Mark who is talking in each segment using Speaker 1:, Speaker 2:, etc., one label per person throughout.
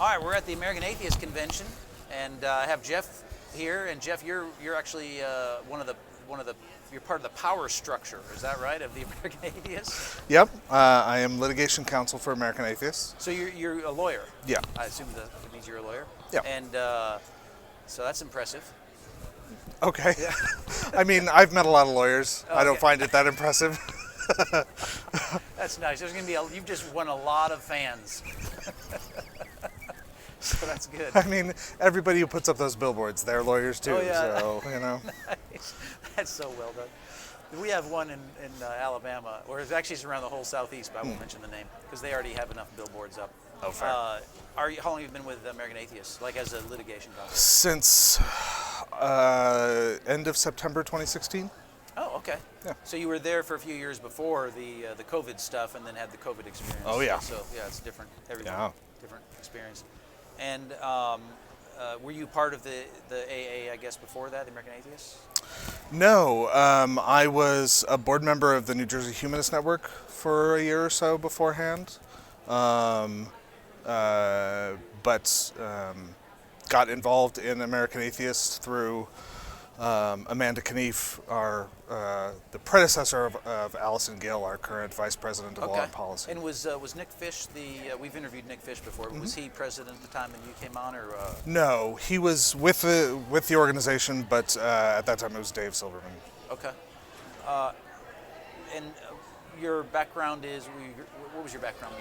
Speaker 1: All right, we're at the American Atheists Convention, and I have Geoff here. And Geoff, you're actually you're part of the power structure. Is that right, of the American Atheists?
Speaker 2: Yep, I am litigation counsel for American Atheists.
Speaker 1: So you're a lawyer.
Speaker 2: Yeah.
Speaker 1: I assume that means you're a lawyer.
Speaker 2: Yeah.
Speaker 1: And so that's impressive.
Speaker 2: Okay. Yeah. I mean, I've met a lot of lawyers.
Speaker 1: Okay.
Speaker 2: I don't find it that impressive.
Speaker 1: That's nice. There's going to be you've just won a lot of fans. So that's good.
Speaker 2: I mean, everybody who puts up those billboards, they're lawyers too.
Speaker 1: Oh, yeah.
Speaker 2: So, you know.
Speaker 1: Nice. That's so well done. We have one in Alabama, or it's around the whole Southeast, but I won't mention the name, because they already have enough billboards up.
Speaker 2: Oh, fair.
Speaker 1: How long have you been with American Atheists, like as a litigation counsel?
Speaker 2: Since end of September 2016.
Speaker 1: Oh, okay.
Speaker 2: Yeah.
Speaker 1: So you were there for a few years before the COVID stuff, and then had the COVID experience.
Speaker 2: Oh, yeah.
Speaker 1: So yeah, it's different. Everything,
Speaker 2: Yeah.
Speaker 1: different experience. And were you part of the AA, I guess, before that, the American Atheists?
Speaker 2: No, I was a board member of the New Jersey Humanist Network for a year or so beforehand, but got involved in American Atheists through Amanda Knief, the predecessor of Allison Gill, our current vice president of law and policy.
Speaker 1: And was Nick Fish we've interviewed Nick Fish before. Mm-hmm. Was he president at the time when you came on, or?
Speaker 2: No, he was with the organization, but at that time it was Dave Silverman.
Speaker 1: Okay. And your background is, what was your background? Were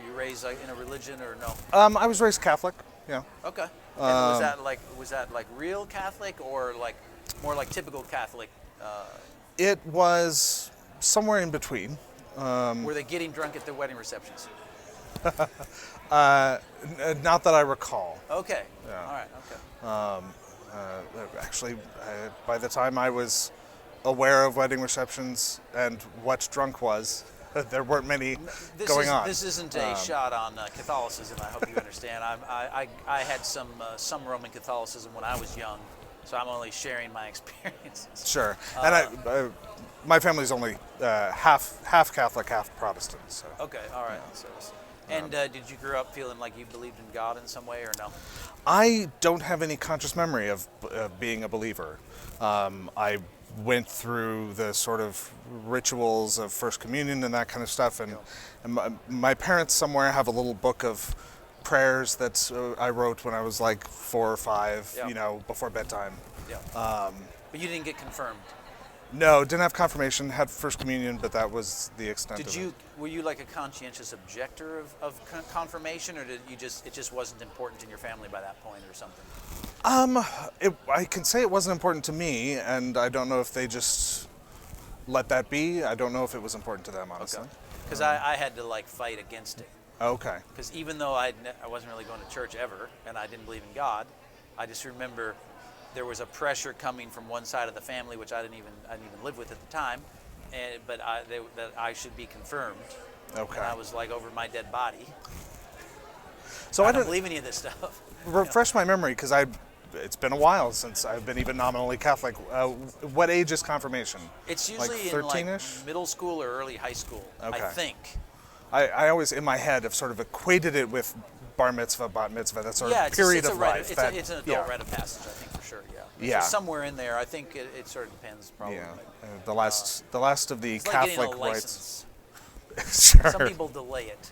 Speaker 1: you raised in a religion or no?
Speaker 2: I was raised Catholic. Yeah.
Speaker 1: Okay. And was that like real Catholic, or like more like typical Catholic?
Speaker 2: It was somewhere in between.
Speaker 1: Were they getting drunk at their wedding receptions?
Speaker 2: Not that I recall.
Speaker 1: Okay.
Speaker 2: Yeah.
Speaker 1: All right. Okay.
Speaker 2: Actually, by the time I was aware of wedding receptions and what drunk was, there weren't many going on.
Speaker 1: This isn't a shot on Catholicism. I hope you understand. I had some Roman Catholicism when I was young, so I'm only sharing my experiences.
Speaker 2: Sure. And my family's only half Catholic, half Protestant. So.
Speaker 1: Okay. All right. So, and did you grow up feeling like you believed in God in some way, or no?
Speaker 2: I don't have any conscious memory of being a believer. I went through the sort of rituals of First Communion and that kind of stuff, and my parents somewhere have a little book of prayers that I wrote when I was like 4 or 5, before bedtime.
Speaker 1: Yeah. But you didn't get confirmed?
Speaker 2: No, didn't have confirmation, had First Communion, but that was the extent of it.
Speaker 1: Were you like a conscientious objector of confirmation, or it just wasn't important in your family by that point or something?
Speaker 2: I can say it wasn't important to me, and I don't know if they just let that be. I don't know if it was important to them, honestly.
Speaker 1: Because I had to like fight against it.
Speaker 2: Okay.
Speaker 1: Because even though I wasn't really going to church ever, and I didn't believe in God, I just remember there was a pressure coming from one side of the family, which I didn't even live with at the time, that I should be confirmed.
Speaker 2: Okay.
Speaker 1: And I was like over my dead body.
Speaker 2: So
Speaker 1: I don't believe any of this stuff.
Speaker 2: Refresh my memory, because it's been a while since I've been even nominally Catholic. What age is confirmation?
Speaker 1: It's usually
Speaker 2: like 13-ish?
Speaker 1: in like middle school or early high school,
Speaker 2: okay.
Speaker 1: I think.
Speaker 2: I always, in my head, have sort of equated it with bar mitzvah, bat mitzvah, that sort of period of life.
Speaker 1: It's an adult rite of passage, I think, for sure, yeah.
Speaker 2: Yeah.
Speaker 1: So somewhere in there, I think it sort of depends, probably.
Speaker 2: Yeah. The last of the
Speaker 1: it's
Speaker 2: Catholic
Speaker 1: like getting a
Speaker 2: license.
Speaker 1: License.
Speaker 2: Sure.
Speaker 1: Some people delay it.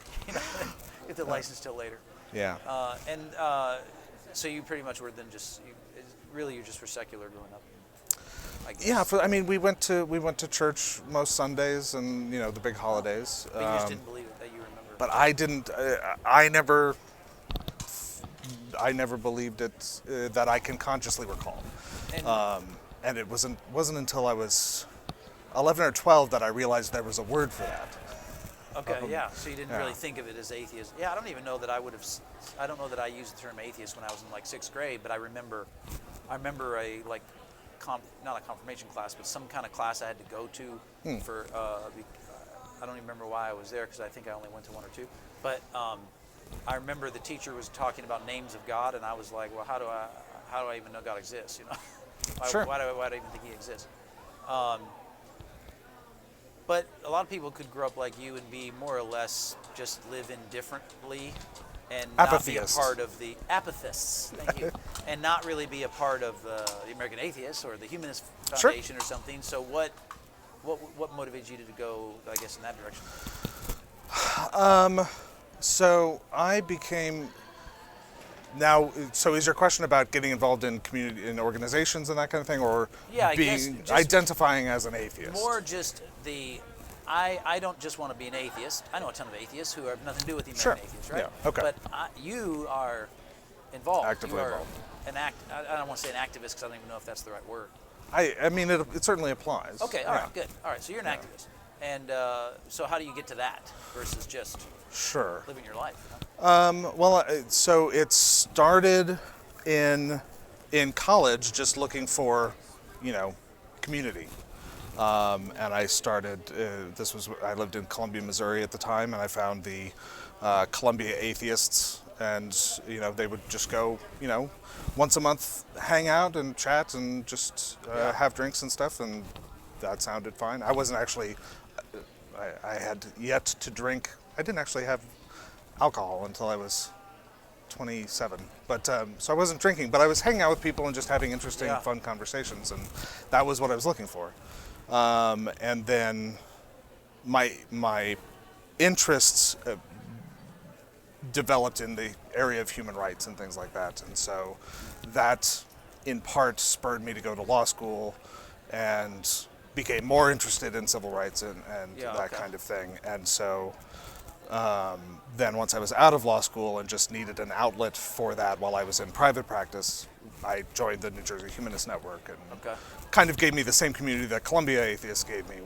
Speaker 1: Get the license till later.
Speaker 2: Yeah.
Speaker 1: So you pretty much were then you just were secular growing up, I guess.
Speaker 2: Yeah, we went to church most Sundays and the big holidays.
Speaker 1: But you just didn't believe it, that you remember.
Speaker 2: But I didn't. I never believed it that I can consciously recall. And it wasn't until I was 11 or 12 that I realized there was a word for that.
Speaker 1: Okay, so you didn't really think of it as atheist. Yeah, I don't even know that I don't know that I used the term atheist when I was in like 6th grade, but I remember a like, not a confirmation class, but some kind of class I had to go to for, I don't even remember why I was there, because I think I only went to 1 or 2, but I remember the teacher was talking about names of God, and I was like, well, how do I even know God exists,
Speaker 2: Sure.
Speaker 1: Why do I even think he exists? But a lot of people could grow up like you and be more or less just live indifferently and not be a
Speaker 2: Apatheist.
Speaker 1: part of the apathists. Thank you, and not really be a part of the American Atheists or the Humanist
Speaker 2: Sure.
Speaker 1: Foundation or something. So what motivates you to go, I guess, in that direction?
Speaker 2: So I became now. So is your question about getting involved in community, in organizations and that kind of thing, or
Speaker 1: Yeah, I guess
Speaker 2: being
Speaker 1: just
Speaker 2: identifying as an atheist?
Speaker 1: More just I don't just want to be an atheist. I know a ton of atheists who have nothing to do with the American
Speaker 2: Sure.
Speaker 1: Atheists, right?
Speaker 2: Yeah, okay.
Speaker 1: But you are involved.
Speaker 2: Actively
Speaker 1: you are
Speaker 2: involved.
Speaker 1: I don't want to say an activist because I don't even know if that's the right word.
Speaker 2: I mean, it certainly applies.
Speaker 1: Okay, all
Speaker 2: Yeah.
Speaker 1: right, good. All right, so you're an activist. And so how do you get to that versus just
Speaker 2: Sure.
Speaker 1: living your life? You know?
Speaker 2: Well, so it started in college, just looking for, community. And I started. I lived in Columbia, Missouri at the time, and I found the Columbia Atheists, and they would just go, once a month, hang out and chat and just have drinks and stuff, and that sounded fine. I wasn't actually. I had yet to drink. I didn't actually have alcohol until I was 27. But so I wasn't drinking, but I was hanging out with people and just having interesting, fun conversations, and that was what I was looking for. And then my interests developed in the area of human rights and things like that, and so that in part spurred me to go to law school and became more interested in civil rights and that kind of thing. And so then once I was out of law school and just needed an outlet for that while I was in private practice, I joined the New Jersey Humanist Network, and kind of gave me the same community that Columbia Atheists gave me,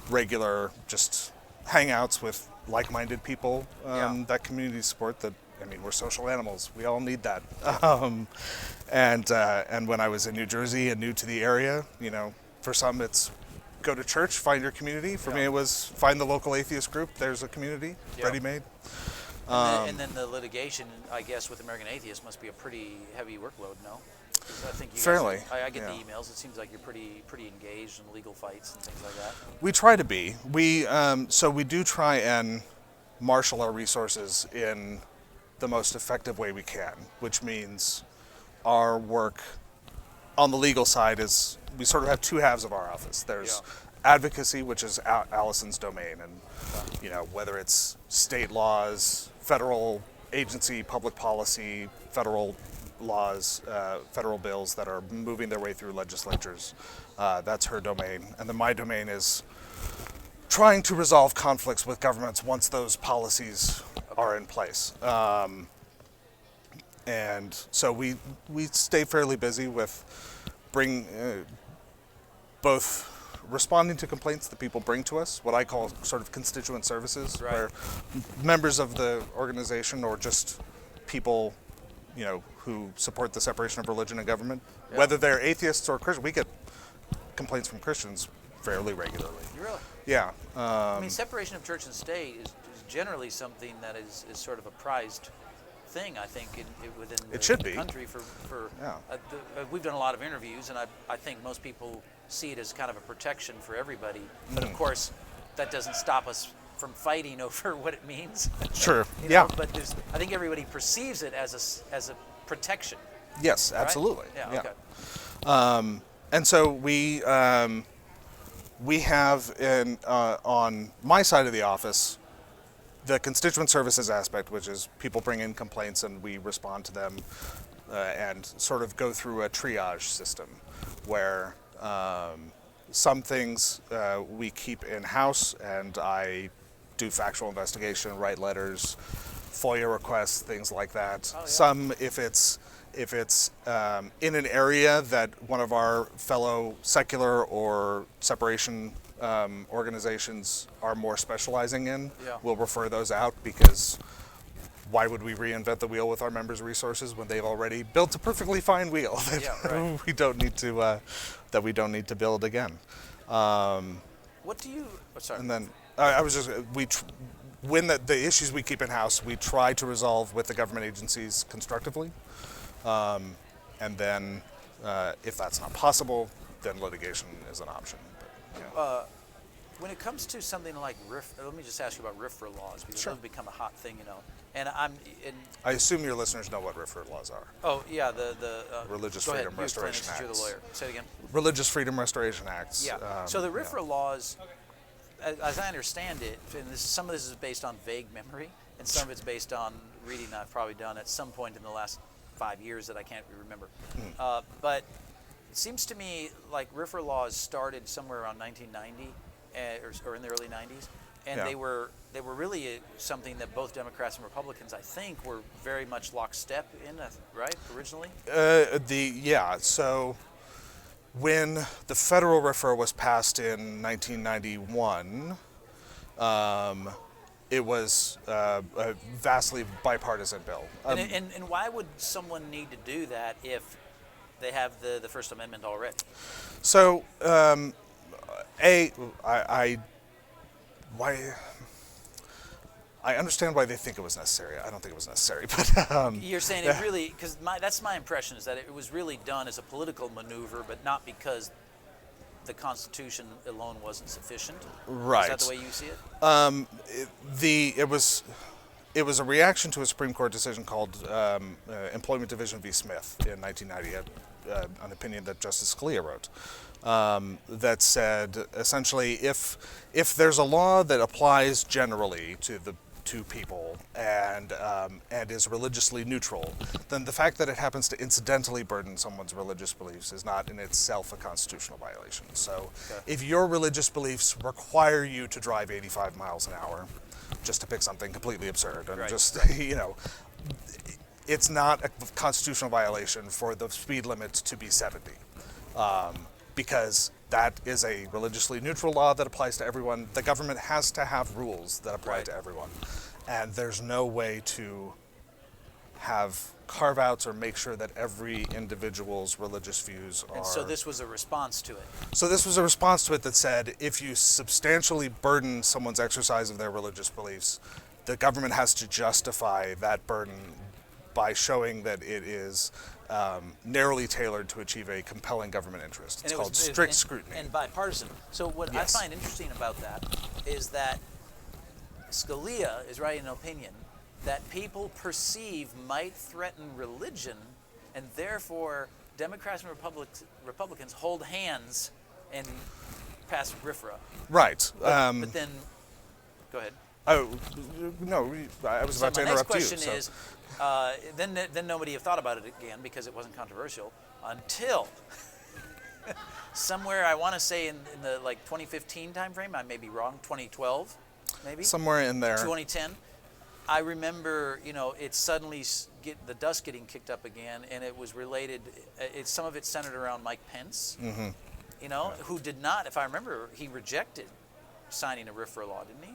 Speaker 2: regular just hangouts with like-minded people, that community support that, we're social animals. We all need that. And when I was in New Jersey and new to the area, for some it's go to church, find your community. For me it was find the local atheist group. There's a community, ready-made.
Speaker 1: And then the litigation, I guess, with American Atheists must be a pretty heavy workload, no? 'Cause I think you
Speaker 2: Fairly.
Speaker 1: guys, I get the emails. It seems like you're pretty engaged in legal fights and things like that.
Speaker 2: We try to be. So we do try and marshal our resources in the most effective way we can, which means our work on the legal side is we sort of have two halves of our office. There's advocacy, which is Allison's domain, and whether it's state laws, federal agency, public policy, federal laws, federal bills that are moving their way through legislatures, that's her domain. And then my domain is trying to resolve conflicts with governments once those policies are in place. And so we stay fairly busy with both responding to complaints that people bring to us, what I call sort of constituent services, where members of the organization or just people, who support the separation of religion and government, whether they're atheists or Christians, we get complaints from Christians fairly regularly.
Speaker 1: Really?
Speaker 2: Yeah.
Speaker 1: Separation of church and state is generally something that is sort of a prized thing, I think, within the country. We've done a lot of interviews, and I think most people see it as kind of a protection for everybody. But of course, that doesn't stop us from fighting over what it means.
Speaker 2: Sure.
Speaker 1: But I think everybody perceives it as a protection.
Speaker 2: Yes,
Speaker 1: right?
Speaker 2: absolutely.
Speaker 1: Yeah. Okay.
Speaker 2: And so we have on my side of the office the constituent services aspect, which is people bring in complaints and we respond to them and sort of go through a triage system where some things we keep in-house, and I do factual investigation, write letters, FOIA requests, things like that. Some, if it's in an area that one of our fellow secular or separation organizations are more specializing in, we'll refer those out, because why would we reinvent the wheel with our members' resources when they've already built a perfectly fine wheel that we don't need to build again.
Speaker 1: What do you? Oh, sorry.
Speaker 2: And then I was just when the issues we keep in house, we try to resolve with the government agencies constructively, and then if that's not possible, then litigation is an option. But,
Speaker 1: when it comes to something like let me just ask you about RFRA laws, because
Speaker 2: Sure.
Speaker 1: those become a hot thing, And
Speaker 2: I assume your listeners know what RFRA laws are.
Speaker 1: oh yeah,
Speaker 2: Religious
Speaker 1: go ahead,
Speaker 2: Freedom
Speaker 1: you explain it
Speaker 2: Restoration
Speaker 1: since you're the
Speaker 2: Acts.
Speaker 1: lawyer. Say it again.
Speaker 2: Religious Freedom Restoration Acts.
Speaker 1: Yeah. So the RFRA laws, as I understand it, and some of this is based on vague memory, and some of it's based on reading I've probably done at some point in the last 5 years that I can't remember. But it seems to me like RFRA laws started somewhere around 1990, or in the early 90s, and
Speaker 2: Yeah.
Speaker 1: they were really something that both Democrats and Republicans, I think, were very much lockstep in, right, originally?
Speaker 2: So when the federal RFRA was passed in 1991, it was a vastly bipartisan bill.
Speaker 1: And why would someone need to do that if they have the First Amendment already?
Speaker 2: So, I understand why they think it was necessary. I don't think it was necessary, but
Speaker 1: You're saying it really, because that's my impression, is that it was really done as a political maneuver, but not because the Constitution alone wasn't sufficient.
Speaker 2: Right.
Speaker 1: Is that the way you see it?
Speaker 2: It was a reaction to a Supreme Court decision called Employment Division v. Smith in 1990, an opinion that Justice Scalia wrote, that said essentially if there's a law that applies generally to people and is religiously neutral, then the fact that it happens to incidentally burden someone's religious beliefs is not in itself a constitutional violation. So if your religious beliefs require you to drive 85 miles an hour, just to pick something completely absurd, and it's not a constitutional violation for the speed limit to be 70, because that is a religiously neutral law that applies to everyone. The government has to have rules that apply to everyone, and there's no way to have carve-outs or make sure that every individual's religious views are...
Speaker 1: And so this was a response to it.
Speaker 2: So this was a response to it that said, if you substantially burden someone's exercise of their religious beliefs, the government has to justify that burden by showing that it is narrowly tailored to achieve a compelling government interest. It's called strict scrutiny.
Speaker 1: And bipartisan. So what I find interesting about that is that Scalia is writing an opinion that people perceive might threaten religion, and therefore Democrats and Republicans hold hands and pass RFRA.
Speaker 2: Right.
Speaker 1: But then, go ahead.
Speaker 2: Oh, no, I was about to interrupt you.
Speaker 1: My next question is, then nobody have thought about it again because it wasn't controversial until somewhere, I want to say in the 2015 timeframe, I may be wrong, 2012 maybe?
Speaker 2: Somewhere in there.
Speaker 1: 2010. I remember, it suddenly the dust getting kicked up again, and it was related. Some of it centered around Mike Pence, who did not, if I remember, he rejected signing a RFRA law, didn't he?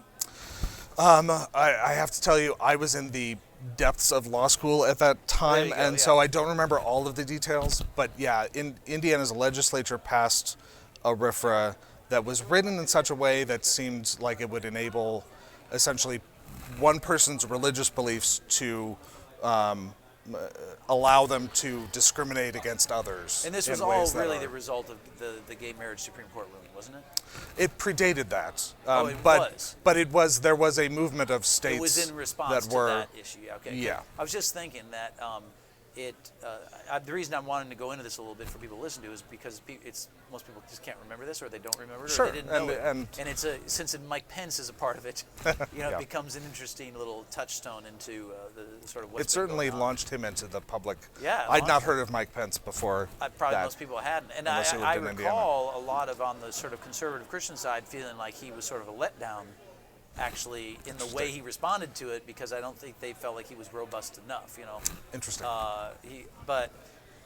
Speaker 2: I have to tell you, I was in the depths of law school at that time, so I don't remember all of the details. But yeah, Indiana's legislature passed a RFRA that was written in such a way that seemed like it would enable essentially one person's religious beliefs to allow them to discriminate against others.
Speaker 1: And this was all really the result of the gay marriage Supreme Court ruling, wasn't it?
Speaker 2: It predated that.
Speaker 1: Was.
Speaker 2: But there was a movement of states
Speaker 1: it was in response
Speaker 2: that were,
Speaker 1: to that issue. Okay.
Speaker 2: Yeah.
Speaker 1: I was just thinking that the reason I'm wanting to go into this a little bit for people to listen to is because most people just can't remember this, or they don't remember it,
Speaker 2: sure.
Speaker 1: or they didn't know it.
Speaker 2: And
Speaker 1: it's since Mike Pence is a part of it, it becomes an interesting little touchstone into the sort of what's
Speaker 2: it certainly
Speaker 1: going on.
Speaker 2: launched him into the public.
Speaker 1: Yeah,
Speaker 2: I'd not heard of Mike Pence before.
Speaker 1: Probably
Speaker 2: that,
Speaker 1: most people hadn't, and
Speaker 2: unless you
Speaker 1: I
Speaker 2: lived in
Speaker 1: recall a lot of on the sort of conservative Christian side feeling like he was sort of a letdown, actually, in the way he responded to it, because I don't think they felt like he was robust enough.
Speaker 2: Interesting.
Speaker 1: But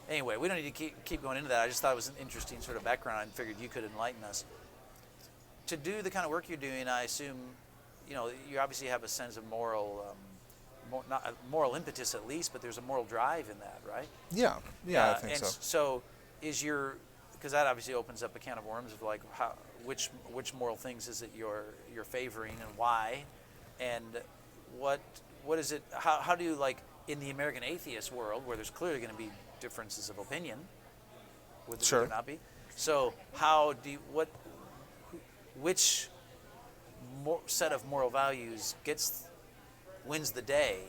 Speaker 1: anyway, we don't need to keep going into that. I just thought it was an interesting sort of background. I figured you could enlighten us. To do the kind of work you're doing, I assume, you obviously have a sense of moral, not a moral impetus at least, but there's a moral drive in that, right?
Speaker 2: Yeah, I think so.
Speaker 1: So because that obviously opens up a can of worms of which moral things is it you're favoring and why, and what is it? How do you in the American atheist world, where there's clearly going to be differences of opinion, would there not be? So how do you, which set of moral values wins the day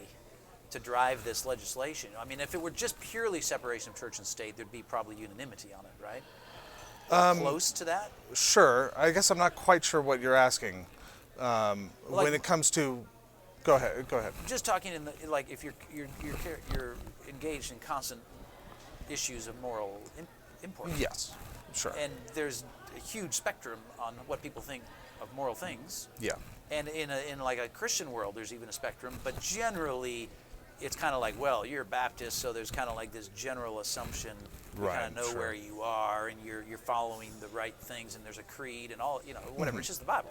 Speaker 1: to drive this legislation? I mean, if it were just purely separation of church and state, there'd be probably unanimity on it, right? Close to that?
Speaker 2: Sure. I guess I'm not quite sure what you're asking. When it comes to, go ahead.
Speaker 1: Just talking if you're engaged in constant issues of moral import.
Speaker 2: Yes, sure.
Speaker 1: And there's a huge spectrum on what people think of moral things.
Speaker 2: Yeah.
Speaker 1: And in like a Christian world, there's even a spectrum. But generally, it's kind of like, well, you're a Baptist, so there's kind of like this general assumption. You kind of know
Speaker 2: sure.
Speaker 1: where you are, and you're following the right things, and there's a creed and all, whatever. It's just the Bible,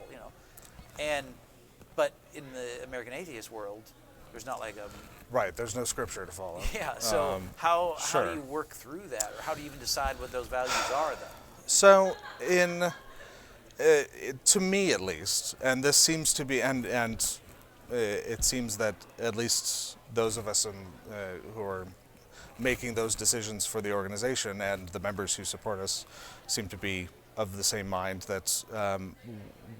Speaker 1: But in the American atheist world, there's not like a
Speaker 2: Right. There's no scripture to follow.
Speaker 1: Yeah. So how
Speaker 2: sure.
Speaker 1: do you work through that, or how do you even decide what those values are then?
Speaker 2: So to me at least, and this seems to be, and it seems that at least those of us who are making those decisions for the organization and the members who support us seem to be of the same mind, that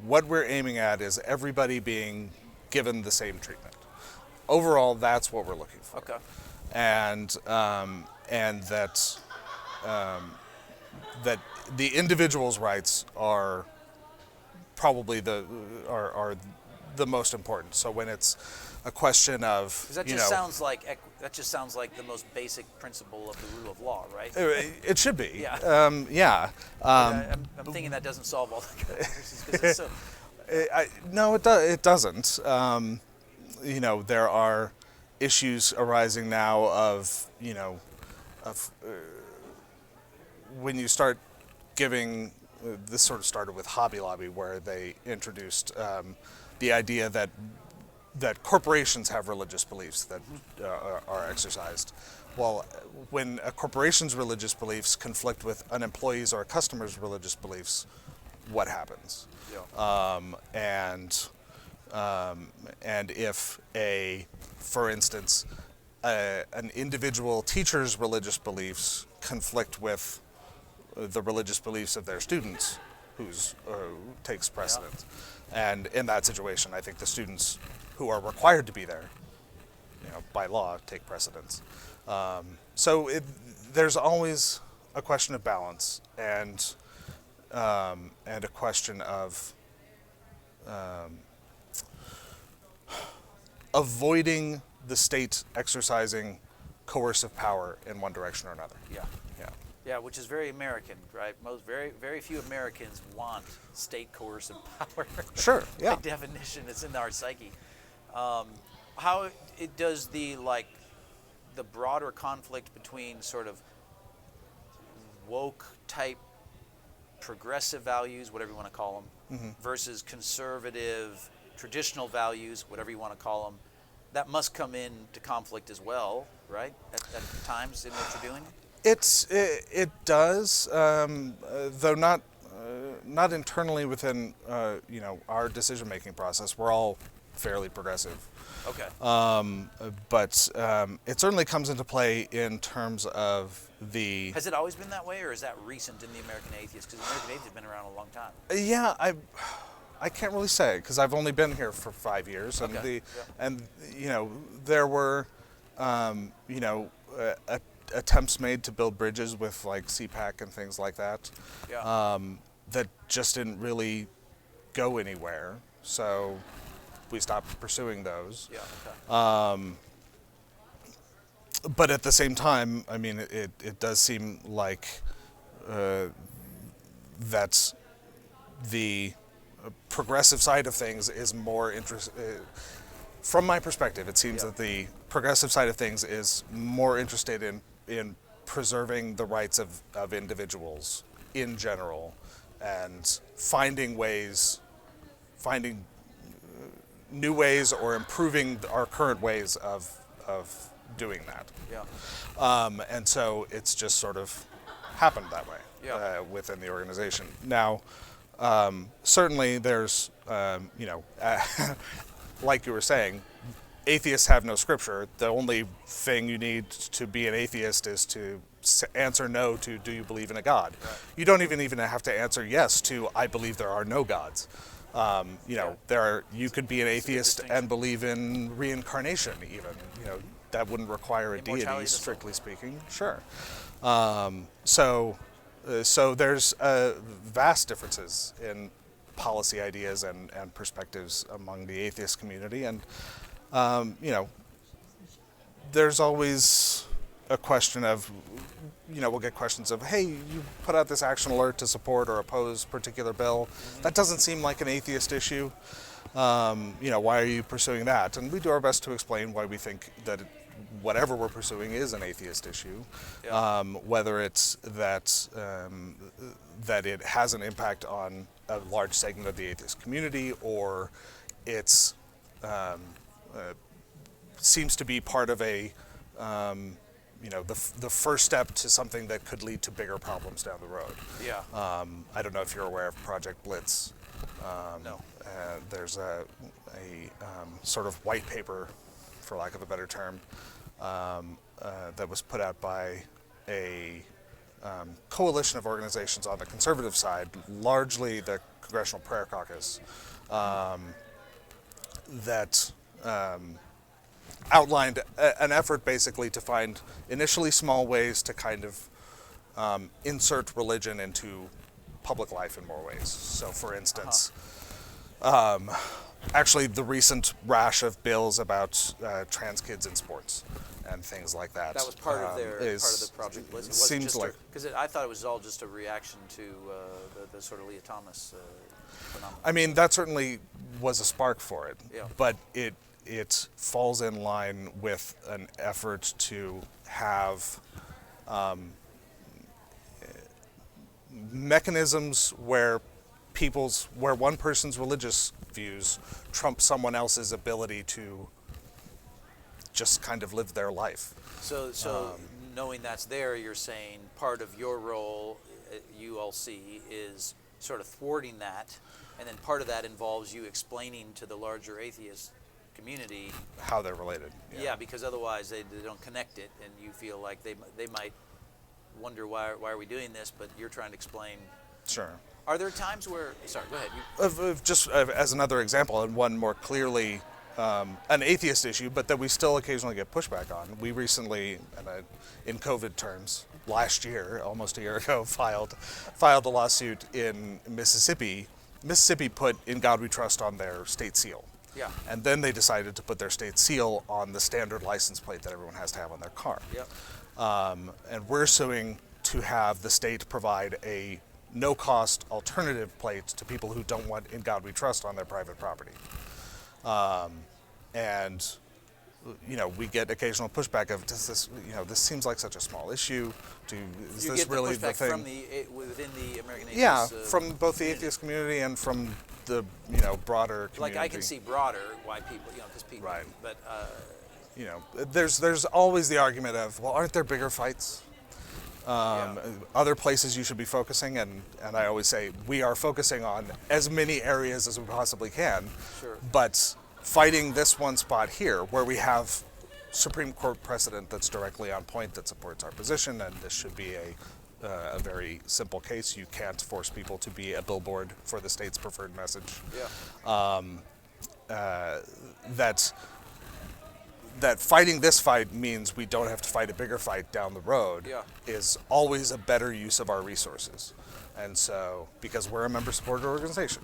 Speaker 2: what we're aiming at is everybody being given the same treatment. Overall, that's what we're looking for.
Speaker 1: Okay.
Speaker 2: And that that the individual's rights are probably the most important. So when it's a question of,
Speaker 1: 'cause that just sounds like the most basic principle of the rule of law, right?
Speaker 2: It should be.
Speaker 1: Yeah.
Speaker 2: Yeah.
Speaker 1: I'm thinking that doesn't solve all the controversies because it's so.
Speaker 2: No, it doesn't. There are issues arising now of when you start giving. This sort of started with Hobby Lobby, where they introduced the idea that corporations have religious beliefs that are exercised. Well, when a corporation's religious beliefs conflict with an employee's or a customer's religious beliefs, what happens?
Speaker 1: Yeah.
Speaker 2: And if for instance, an individual teacher's religious beliefs conflict with the religious beliefs of their students, who takes precedence. Yeah. And in that situation, I think the students who are required to be there, by law, take precedence. So there's always a question of balance and a question of avoiding the state exercising coercive power in one direction or another.
Speaker 1: Yeah. Yeah, which is very American, right? Very few Americans want state coercive power.
Speaker 2: Sure, yeah.
Speaker 1: By definition, it's in our psyche. How it does the broader conflict between sort of woke type progressive values, whatever you want to call them, versus conservative traditional values, whatever you want to call them, that must come into conflict as well, right? At times in what you're doing.
Speaker 2: It does, though not internally within our decision-making process. We're all fairly progressive.
Speaker 1: Okay.
Speaker 2: But it certainly comes into play in terms of the.
Speaker 1: Has it always been that way, or is that recent in the American Atheists? Because the American Atheists have been around a long time.
Speaker 2: Yeah, I can't really say, because I've only been here for 5 years, and there were attempts made to build bridges with like CPAC and things like that, that just didn't really go anywhere. So we stopped pursuing those.
Speaker 1: Yeah. Okay.
Speaker 2: But at the same time, I mean, it does seem like that's the progressive side of things is more from my perspective, it seems that the progressive side of things is more interested in preserving the rights of individuals in general, and finding new ways or improving our current ways of doing that.
Speaker 1: Yeah.
Speaker 2: And so it's just sort of happened that way within the organization. Now, certainly there's, like you were saying, atheists have no scripture. The only thing you need to be an atheist is to answer no to, do you believe in a God? Right. You don't even have to answer yes to, I believe there are no gods. You could be an atheist and believe in reincarnation even. That wouldn't require a
Speaker 1: Immortality
Speaker 2: deity,
Speaker 1: of the soul.
Speaker 2: strictly speaking. Sure. So there's vast differences in policy ideas and perspectives among the atheist community. And, there's always a question of, we'll get questions of, hey, you put out this action alert to support or oppose particular bill. That doesn't seem like an atheist issue. Why are you pursuing that? And we do our best to explain why we think that whatever we're pursuing is an atheist issue, whether it's that it has an impact on a large segment of the atheist community, or it's seems to be part of a the first step to something that could lead to bigger problems down the road.
Speaker 1: Yeah.
Speaker 2: I don't know if you're aware of Project Blitz.
Speaker 1: No.
Speaker 2: There's a sort of white paper, for lack of a better term, that was put out by a coalition of organizations on the conservative side, largely the Congressional Prayer Caucus, that outlined an effort basically to find initially small ways to kind of insert religion into public life in more ways. So, for instance, actually the recent rash of bills about trans kids in sports and things like that.
Speaker 1: That was part of part of the project. It wasn't
Speaker 2: seems
Speaker 1: just
Speaker 2: like,
Speaker 1: because I thought it was all just a reaction to the sort of Leah Thomas phenomenon.
Speaker 2: I mean, that certainly was a spark for it,
Speaker 1: Yeah.
Speaker 2: but it falls in line with an effort to have mechanisms where one person's religious views trump someone else's ability to just kind of live their life.
Speaker 1: So knowing that's there, you're saying part of your role at ULC is sort of thwarting that, and then part of that involves you explaining to the larger atheist community
Speaker 2: how they're related.
Speaker 1: Yeah, because otherwise they don't connect it, and you feel like they might wonder why are we doing this, but you're trying to explain.
Speaker 2: Sure.
Speaker 1: Are there times where, sorry, go ahead.
Speaker 2: Just as another example, and one more clearly an atheist issue, but that we still occasionally get pushback on. We recently, in COVID terms, last year, almost a year ago, filed a lawsuit in Mississippi. Mississippi put "In God We Trust" on their state seal.
Speaker 1: Yeah.
Speaker 2: And then they decided to put their state seal on the standard license plate that everyone has to have on their car.
Speaker 1: Yep.
Speaker 2: And we're suing to have the state provide a no-cost alternative plate to people who don't want "In God We Trust" on their private property. And we get occasional pushback of, does this, this seems like such a small issue. Is this really the thing?
Speaker 1: From within the American Atheists?
Speaker 2: Yeah, from both the atheist community and from the broader community.
Speaker 1: Like I can see broader why people, because people.
Speaker 2: Right.
Speaker 1: But
Speaker 2: there's always the argument of, well, aren't there bigger fights? Other places you should be focusing, and I always say we are focusing on as many areas as we possibly can.
Speaker 1: Sure.
Speaker 2: But fighting this one spot here, where we have Supreme Court precedent that's directly on point that supports our position, and this should be a very simple case. You can't force people to be a billboard for the state's preferred message.
Speaker 1: Yeah.
Speaker 2: That fighting this fight means we don't have to fight a bigger fight down the road is always a better use of our resources. And so, because we're a member-supported organization,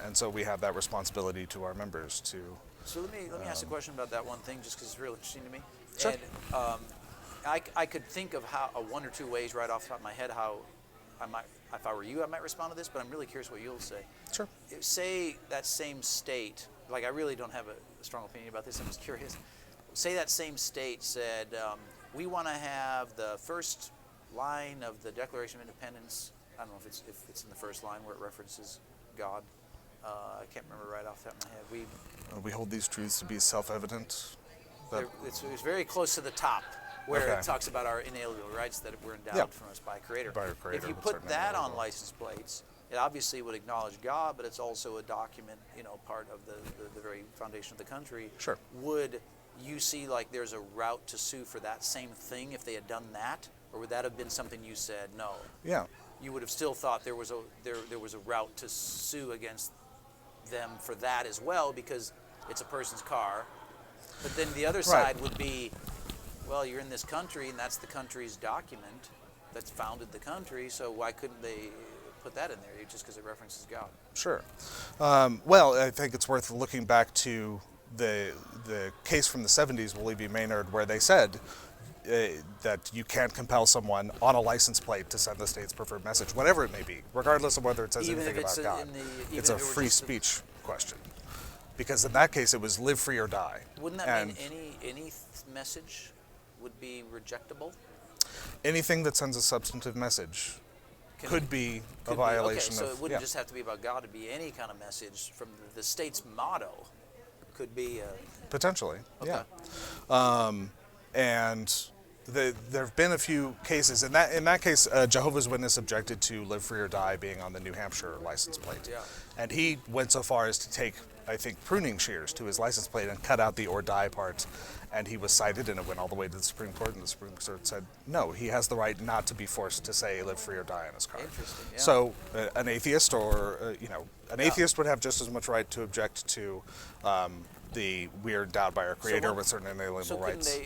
Speaker 2: and so we have that responsibility to our members to. So
Speaker 1: let me ask a question about that one thing, just because it's real interesting to me.
Speaker 2: Sure.
Speaker 1: And I could think of how one or two ways right off the top of my head how I might, if I were you, I might respond to this, but I'm really curious what you'll say.
Speaker 2: Sure.
Speaker 1: Say that same state, like I really don't have a strong opinion about this. I'm just curious. Say that same state said, we want to have the first line of the Declaration of Independence. I don't know if it's in the first line where it references God. I can't remember right off the top of my head.
Speaker 2: We hold these truths to be self-evident.
Speaker 1: It's very close to the top, where it talks about our inalienable rights that were endowed from us by a Creator.
Speaker 2: By our Creator.
Speaker 1: If you put that on license plates, it obviously would acknowledge God, but it's also a document, part of the very foundation of the country.
Speaker 2: Sure.
Speaker 1: Would you see like there's a route to sue for that same thing if they had done that, or would that have been something you said no?
Speaker 2: Yeah.
Speaker 1: You would have still thought there was a route to sue against them for that as well because it's a person's car. But then the other side would be, well, you're in this country and that's the country's document that's founded the country, so why couldn't they put that in there just because it references God?
Speaker 2: Sure. Well, I think it's worth looking back to the case from the 70s, Willie B. Maynard, where they said that you can't compel someone on a license plate to send the state's preferred message, whatever it may be, regardless of whether it says anything about God. It's a free speech question. Because in that case, it was live free or die.
Speaker 1: Wouldn't that mean any message would be rejectable?
Speaker 2: Anything that sends a substantive message could be a violation of...
Speaker 1: Okay, so it wouldn't just have to be about God. It'd be any kind of message from the state's motto could be...
Speaker 2: Potentially,
Speaker 1: okay.
Speaker 2: Yeah. And there have been a few cases. In that case, Jehovah's Witness objected to live free or die being on the New Hampshire license plate.
Speaker 1: Yeah.
Speaker 2: And he went so far as to take, I think, pruning shears to his license plate and cut out the or die part. And he was cited, and it went all the way to the Supreme Court, and the Supreme Court said, no, he has the right not to be forced to say live free or die on his car.
Speaker 1: Interesting, yeah.
Speaker 2: So an atheist atheist would have just as much right to object to we are endowed by our Creator with certain inalienable rights.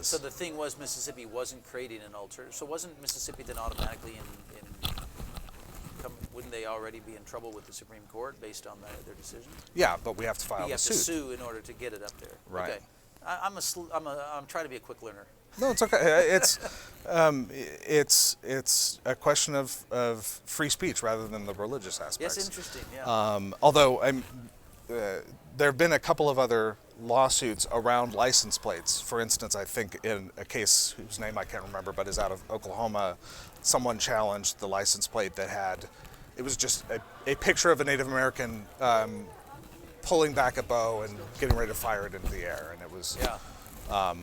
Speaker 1: So the thing was Mississippi wasn't creating an alternative. So wasn't Mississippi then automatically wouldn't they already be in trouble with the Supreme Court based on their decision?
Speaker 2: Yeah, but we have to file
Speaker 1: a suit. You have to sue in order to get it up there.
Speaker 2: Right.
Speaker 1: Okay. I'm trying to be a quick learner.
Speaker 2: No, it's okay. It's a question of free speech rather than the religious aspects.
Speaker 1: Yes, interesting. Yeah.
Speaker 2: Although there have been a couple of other lawsuits around license plates. For instance, I think in a case whose name I can't remember, but is out of Oklahoma, someone challenged the license plate that it was just a picture of a Native American pulling back a bow and getting ready to fire it into the air, and it was.
Speaker 1: Yeah.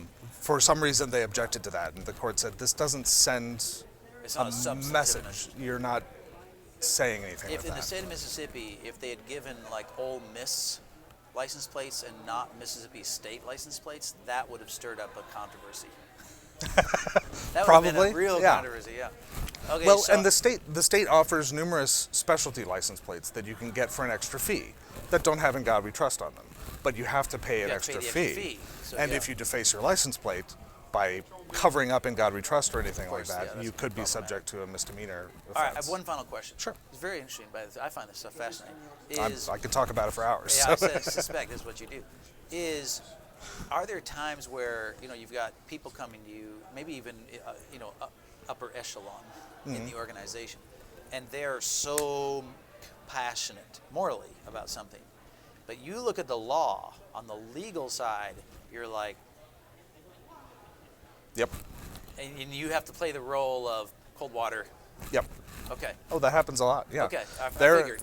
Speaker 2: For some reason, they objected to that, and the court said this doesn't send a message. You're not saying anything.
Speaker 1: If in the state of Mississippi, if they had given like Ole Miss license plates and not Mississippi state license plates, that would have stirred up a controversy. That would have been a real controversy. Yeah. Okay.
Speaker 2: Well, and the state offers numerous specialty license plates that you can get for an extra fee that don't have "In God We Trust" on them, but you have to pay an extra fee. So, and if you deface your license plate by covering up "In God We Trust" or anything like that, you could be subject to a misdemeanor offense.
Speaker 1: All right, I have one final question.
Speaker 2: Sure.
Speaker 1: It's very interesting. I find this stuff fascinating.
Speaker 2: I could talk about it for hours.
Speaker 1: Yeah, I suspect that's what you do. Are there times where you've got people coming to you, maybe even upper echelon in the organization, and they're so passionate morally about something, but you look at the law on the legal side, you're like,
Speaker 2: yep,
Speaker 1: and you have to play the role of cold water.
Speaker 2: Yep.
Speaker 1: Okay.
Speaker 2: Oh, that happens a lot. Yeah.
Speaker 1: Okay. I figured.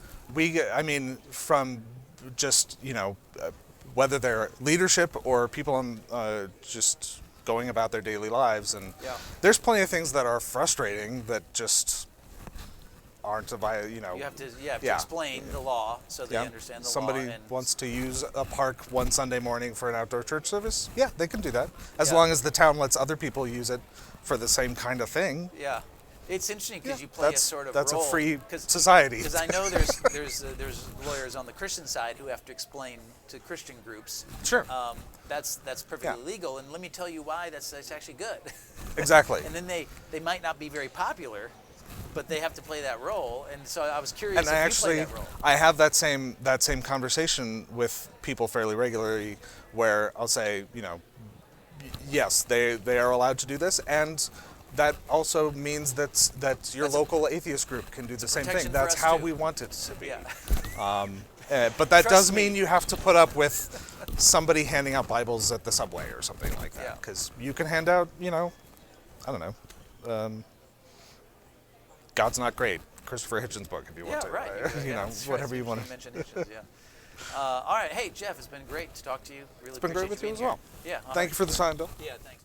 Speaker 2: From just whether they're leadership or people on just going about their daily lives, and there's plenty of things that are frustrating that just aren't you
Speaker 1: have to explain the law so they understand the law.
Speaker 2: Somebody wants to use a park one Sunday morning for an outdoor church service. Yeah, they can do that as long as the town lets other people use it for the same kind of thing.
Speaker 1: Yeah. It's interesting because you play a sort of
Speaker 2: that's
Speaker 1: role.
Speaker 2: That's a free society.
Speaker 1: Because I know there's lawyers on the Christian side who have to explain to Christian groups.
Speaker 2: Sure.
Speaker 1: That's perfectly legal, and let me tell you why that's actually good.
Speaker 2: Exactly.
Speaker 1: And then they might not be very popular, but they have to play that role. And so I was curious
Speaker 2: if you play that role. I have that same conversation with people fairly regularly, where I'll say, yes, they are allowed to do this, and that also means that your local atheist group can do the same thing. That's how we want it to be. Yeah. But that does mean you have to put up with somebody handing out Bibles at the subway or something like that. Because you can hand out, I don't know, God's Not Great, Christopher Hitchens' book, if you want to.
Speaker 1: Right.
Speaker 2: Whatever you want to.
Speaker 1: You mentioned Hitchens, all right. Hey, Geoff, it's been great to talk to you. Really
Speaker 2: it's been great with you as well.
Speaker 1: Yeah.
Speaker 2: Thank you for the time, Bill.
Speaker 1: Yeah, thanks.